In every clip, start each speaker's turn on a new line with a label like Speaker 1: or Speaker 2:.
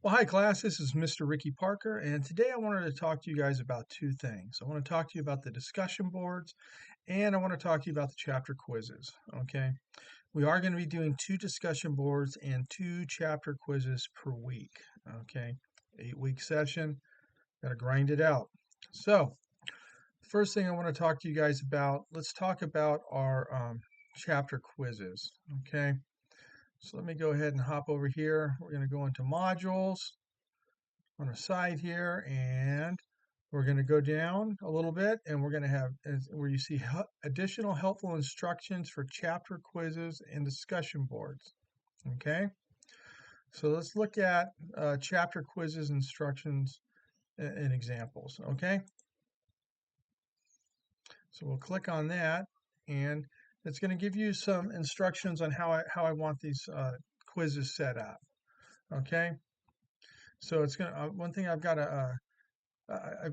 Speaker 1: Well, hi class, this is Mr. Ricky Parker, and today I wanted to talk to you guys about two things. I want to talk to you about the discussion boards, and I want to talk to you about the chapter quizzes, okay? We are going to be doing two discussion boards and two chapter quizzes per week, okay? 8-week session, got to grind it out. So, first thing I want to talk to you guys about, let's talk about our chapter quizzes, okay? So let me go ahead and hop over here. We're going to go into modules on the side here, and we're going to go down a little bit, and we're going to have where you see additional helpful instructions for chapter quizzes and discussion boards. Okay, so let's look at chapter quizzes, instructions, and examples. Okay, so we'll click on that, and it's going to give you some instructions on how I want these quizzes set up. Okay, so it's going to one thing I've got to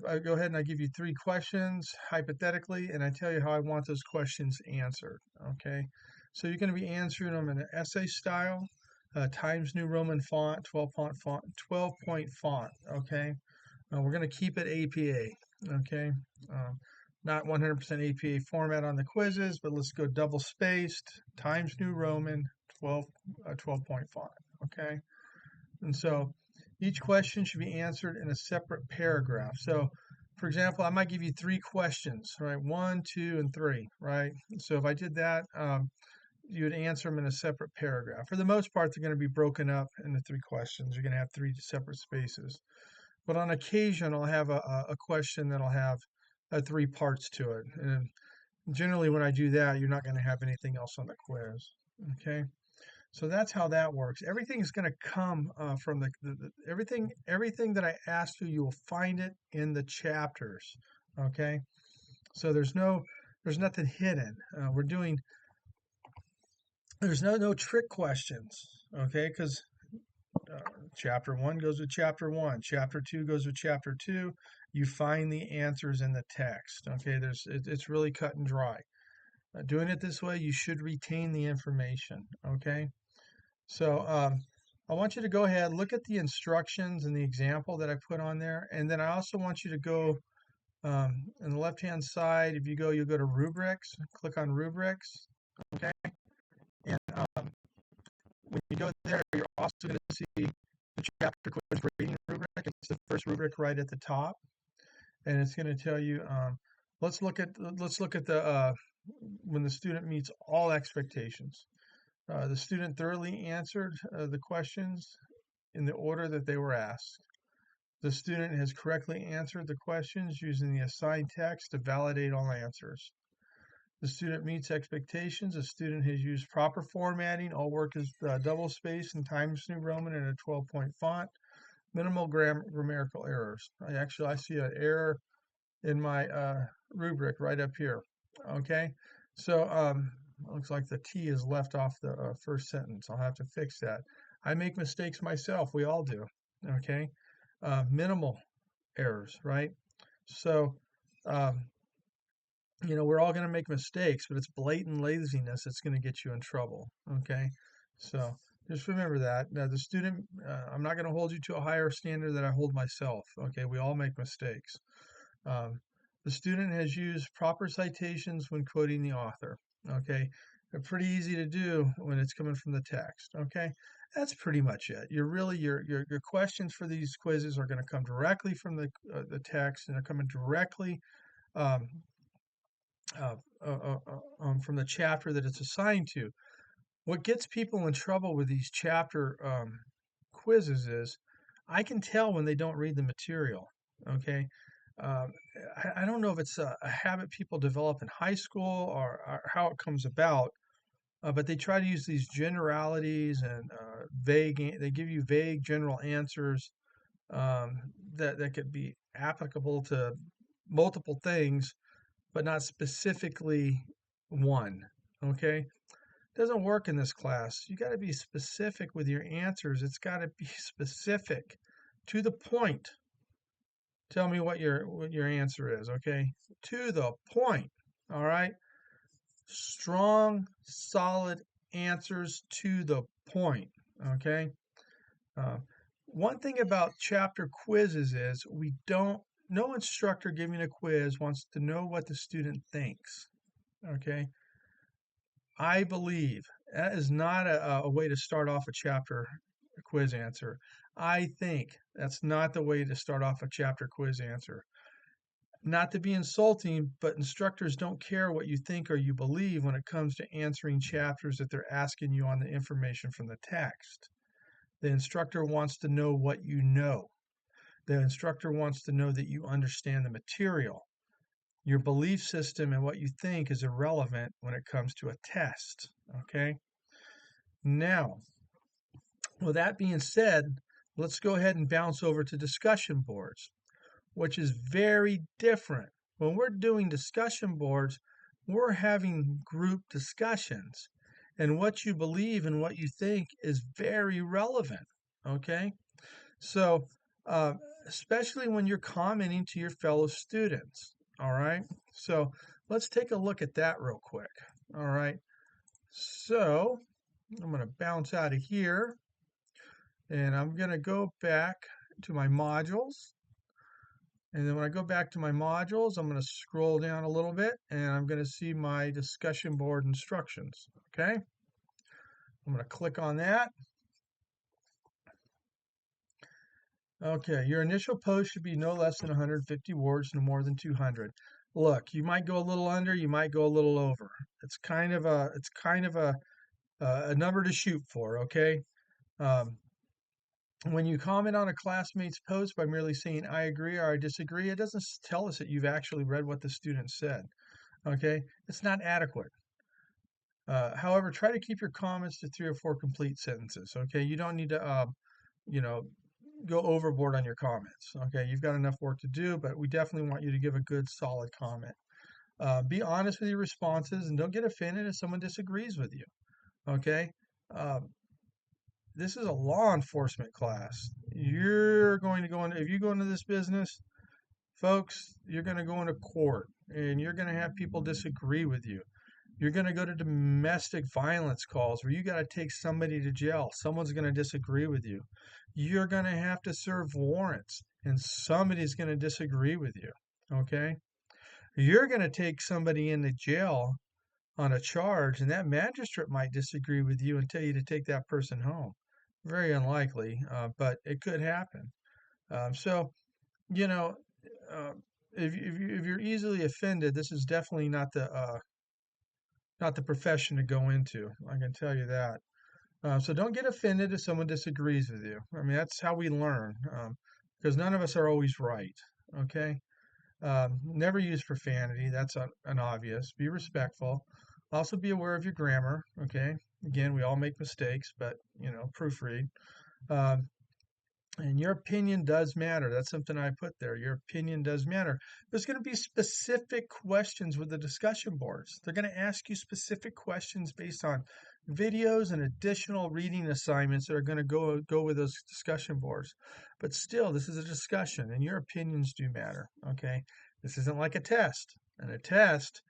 Speaker 1: I go ahead and I give you three questions hypothetically, and I tell you how I want those questions answered. Okay, so you're going to be answering them in an essay style, Times New Roman font, 12 point font. Okay, we're going to keep it APA. Okay, um, not 100% APA format on the quizzes, but let's go double spaced, Times New Roman, 12 point font. Okay, and so each question should be answered in a separate paragraph. So, for example, I might give you three questions, right? One, two, and three, right? So if I did that, you would answer them in a separate paragraph. For the most part, they're going to be broken up into three questions. You're going to have three separate spaces. But on occasion, I'll have a question that'll have three parts to it. And generally, when I do that, you're not going to have anything else on the quiz. Okay. So that's how that works. Everything is going to come from everything that I asked you. You will find it in the chapters. Okay, so there's nothing hidden. We're doing there's no trick questions. Okay, because uh, chapter one goes with chapter one, chapter two goes with chapter two. You find the answers in the text. Okay, it's really cut and dry. Doing it this way, you should retain the information. Okay. So I want you to go ahead, look at the instructions and the example that I put on there. And then I also want you to go on the left-hand side, if you go, you'll go to rubrics, click on rubrics. Okay. And when you go there, you're also going to see the chapter quiz rating rubric. It's the first rubric right at the top. And it's going to tell you, let's look at the when the student meets all expectations. The student thoroughly answered the questions in the order that they were asked. The student has correctly answered the questions using the assigned text to validate all answers. The student meets expectations. The student has used proper formatting. All work is double spaced in Times New Roman and a 12-point font. Minimal grammatical errors. I see an error in my rubric right up here. Okay, so looks like the T is left off the first sentence. I'll have to fix that. I make mistakes myself. We all do. Okay, minimal errors, right? So, um, we're all going to make mistakes, but it's blatant laziness that's going to get you in trouble. Okay, so just remember that. Now, the student, I'm not going to hold you to a higher standard that I hold myself. Okay, we all make mistakes. Um, the student has used proper citations when quoting the author. Okay, they're pretty easy to do when it's coming from the text. Okay, that's pretty much it. Your questions for these quizzes are going to come directly from the text, and they're coming directly um, uh, from the chapter that it's assigned to. What gets people in trouble with these chapter quizzes is I can tell when they don't read the material. Okay, um, I don't know if it's a habit people develop in high school or how it comes about, but they try to use these generalities and they give you vague general answers that could be applicable to multiple things, but not specifically one. Okay, doesn't work in this class. You got to be specific with your answers. It's got to be specific, to the point. Tell me what your answer is, okay? To the point. All right? Strong, solid answers to the point, okay? Uh, one thing about chapter quizzes is no instructor giving a quiz wants to know what the student thinks. Okay. I believe that is not a way to start off a chapter quiz answer. I think that's not the way to start off a chapter quiz answer. Not to be insulting, but instructors don't care what you think or you believe when it comes to answering chapters that they're asking you on the information from the text. The instructor wants to know what you know. The instructor wants to know that you understand the material. Your belief system and what you think is irrelevant when it comes to a test. Okay? Now, with that being said, let's go ahead and bounce over to discussion boards, which is very different. When we're doing discussion boards, we're having group discussions. And what you believe and what you think is very relevant. Okay? So, uh, especially when you're commenting to your fellow students. All right. So, let's take a look at that real quick. All right. So, I'm going to bounce out of here and I'm going to go back to my modules. And then when I go back to my modules, I'm going to scroll down a little bit and I'm going to see my discussion board instructions. Okay. I'm going to click on that. Okay, your initial post should be no less than 150 words, no more than 200. Look, you might go a little under, you might go a little over. It's kind of a number to shoot for. Okay. Um, when you comment on a classmate's post by merely saying I agree or I disagree, it doesn't tell us that you've actually read what the student said. Okay, it's not adequate. However, try to keep your comments to 3 or 4 complete sentences. Okay, you don't need to, you know, go overboard on your comments. Okay, you've got enough work to do, but we definitely want you to give a good, solid comment. Be honest with your responses and don't get offended if someone disagrees with you. Okay, um, this is a law enforcement class. You're going to go into, if you go into this business, folks, you're going to go into court and you're going to have people disagree with you. You're going to go to domestic violence calls where you got to take somebody to jail. Someone's going to disagree with you. You're going to have to serve warrants and somebody's going to disagree with you. Okay? You're going to take somebody into jail on a charge and that magistrate might disagree with you and tell you to take that person home. Very unlikely, but it could happen. So, you know, uh, if you're easily offended, this is definitely not the profession to go into. I can tell you that. So don't get offended if someone disagrees with you. I mean, that's how we learn, because none of us are always right. Okay. Never use profanity. That's an obvious. Be respectful. Also, be aware of your grammar. Okay. Again, we all make mistakes, but proofread. Um, and your opinion does matter. That's something I put there. Your opinion does matter. There's going to be specific questions with the discussion boards. They're going to ask you specific questions based on videos and additional reading assignments that are going to go with those discussion boards. But still, this is a discussion, and your opinions do matter. Okay, this isn't like a test. And a test,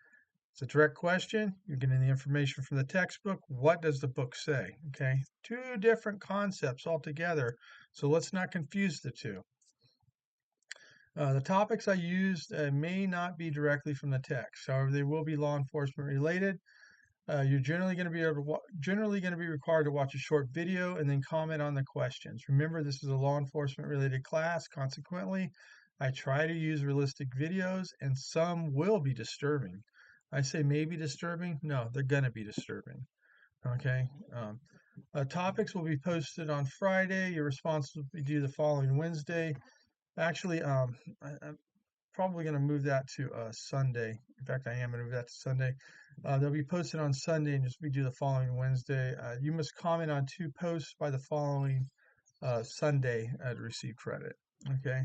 Speaker 1: it's a direct question. You're getting the information from the textbook. What does the book say? Okay, two different concepts altogether. So let's not confuse the two. The topics I used may not be directly from the text. However, they will be law enforcement related. You're generally going to be generally going to be required to watch a short video and then comment on the questions. Remember, this is a law enforcement related class. Consequently, I try to use realistic videos, and some will be disturbing. I say maybe disturbing. No, they're going to be disturbing. Okay. Topics will be posted on Friday. Your response will be due the following Wednesday. Actually, I'm probably going to move that to Sunday. In fact, I am going to move that to Sunday. They'll be posted on Sunday and just be due the following Wednesday. You must comment on 2 posts by the following Sunday to receive credit. Okay,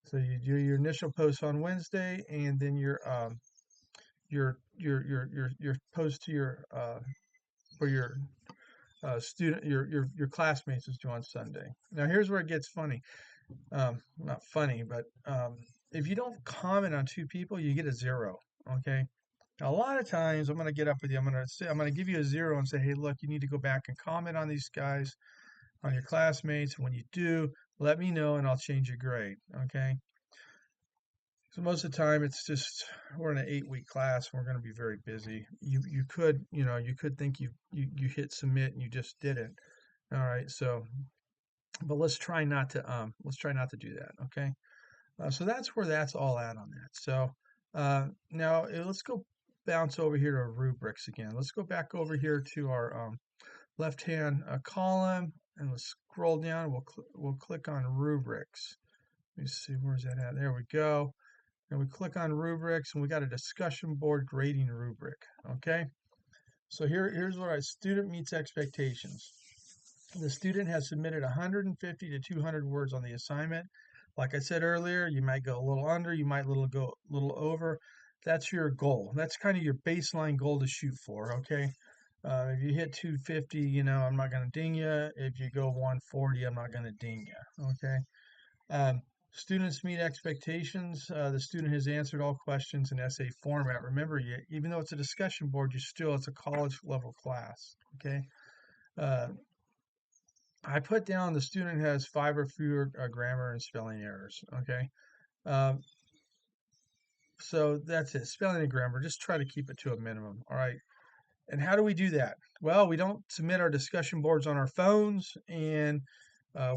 Speaker 1: so you do your initial post on Wednesday, and then your post to your for your student your classmates is due on Sunday. Now here's where it gets funny. Not funny, but if you don't comment on 2 people, you get a 0. Okay. Now, a lot of times I'm going to get up with you. I'm going to give you a 0 and say, hey, look, you need to go back and comment on these guys, on your classmates. When you do, let me know and I'll change your grade. Okay. So most of the time it's just we're in an 8-week class and we're going to be very busy. You could, you could think you hit submit and you just didn't. All right. So, but let's try not to do that. Okay. So that's where that's all at on that. So now let's go bounce over here to rubrics again. Let's go back over here to our left-hand column and let's scroll down. We'll click on rubrics. Let me see, where's that at? There we go. And we click on rubrics and we got a discussion board grading rubric. Okay. So here's what our student meets expectations. The student has submitted 150 to 200 words on the assignment. Like I said earlier, you might go a little under, you might go a little over. That's your goal. That's kind of your baseline goal to shoot for, okay? If you hit 250, I'm not going to ding you. If you go 140, I'm not going to ding you, okay? Students meet expectations. The student has answered all questions in essay format. Remember, even though it's a discussion board, it's a college level class, okay? I put down the student has 5 or fewer grammar and spelling errors, okay? Um, so that's it, spelling and grammar, just try to keep it to a minimum, all right? And how do we do that? Well, we don't submit our discussion boards on our phones, and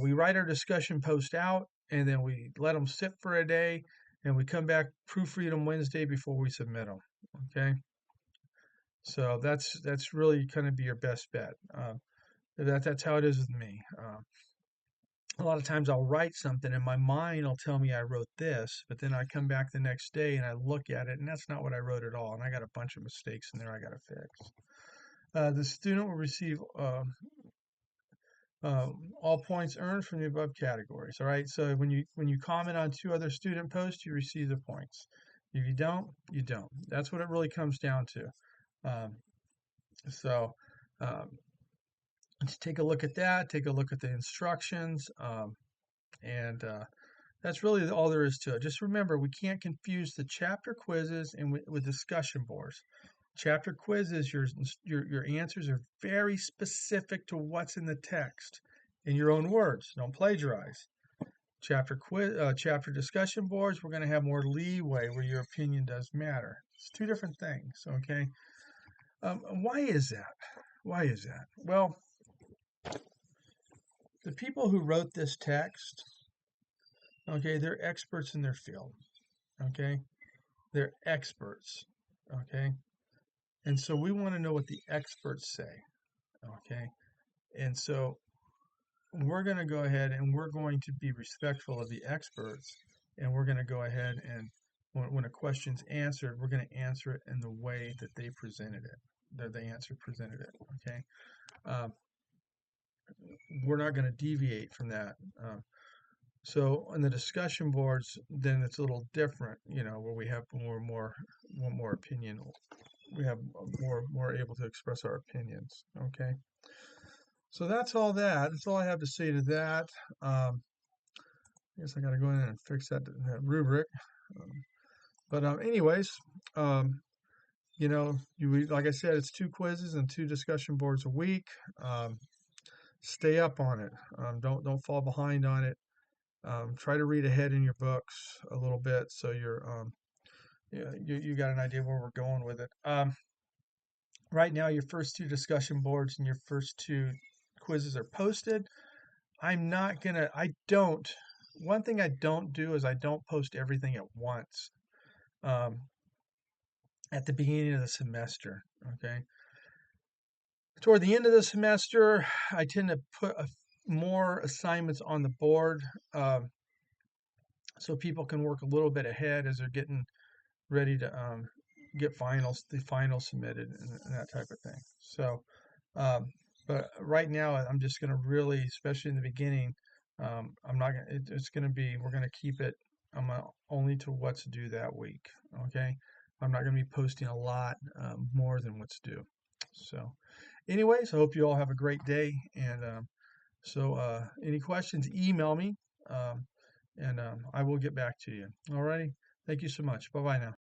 Speaker 1: we write our discussion post out, and then we let them sit for a day, and we come back proofread them Wednesday before we submit them, okay? So that's really going to be your best bet. That's how it is with me. A lot of times I'll write something and my mind will tell me I wrote this, but then I come back the next day and I look at it and that's not what I wrote at all. And I got a bunch of mistakes in there I got to fix. The student will receive all points earned from the above categories. All right. So when you comment on 2 other student posts, you receive the points. If you don't, you don't. That's what it really comes down to. Um, so let's take a look at that. Take a look at the instructions. And That's really all there is to it. Just remember, we can't confuse the chapter quizzes and with discussion boards. Chapter quizzes, your answers are very specific to what's in the text in your own words. Don't plagiarize. Chapter discussion boards, we're going to have more leeway where your opinion does matter. It's 2 different things. Okay. Why is that? Why is that? Well, the people who wrote this text, okay, they're experts in their field. Okay, they're experts. Okay, and so we want to know what the experts say. Okay, and so we're going to go ahead and we're going to be respectful of the experts, and we're going to go ahead and when a question's answered, we're going to answer it in the way that they presented it, that the answer presented it. Okay, um, we're not going to deviate from that. So on the discussion boards, then it's a little different, where we have more opinion. We have more able to express our opinions. Okay. So that's all that. That's all I have to say to that. I guess I got to go in and fix that rubric. Anyways, like I said, it's 2 quizzes and 2 discussion boards a week. Stay up on it. Don't fall behind on it. Try to read ahead in your books a little bit so you got an idea where we're going with it. Right now, your first 2 discussion boards and your first 2 quizzes are posted. One thing I don't do is I don't post everything at once at the beginning of the semester. Okay. Toward the end of the semester, I tend to put more assignments on the board so people can work a little bit ahead as they're getting ready to get the finals submitted and that type of thing. So, but right now I'm just going to really, especially in the beginning, I'm not going. It's going to be. We're going to keep it only to what's due that week. Okay, I'm not going to be posting a lot more than what's due. So, anyways, I hope you all have a great day. And any questions, email me, and I will get back to you. Alrighty. Thank you so much. Bye bye now.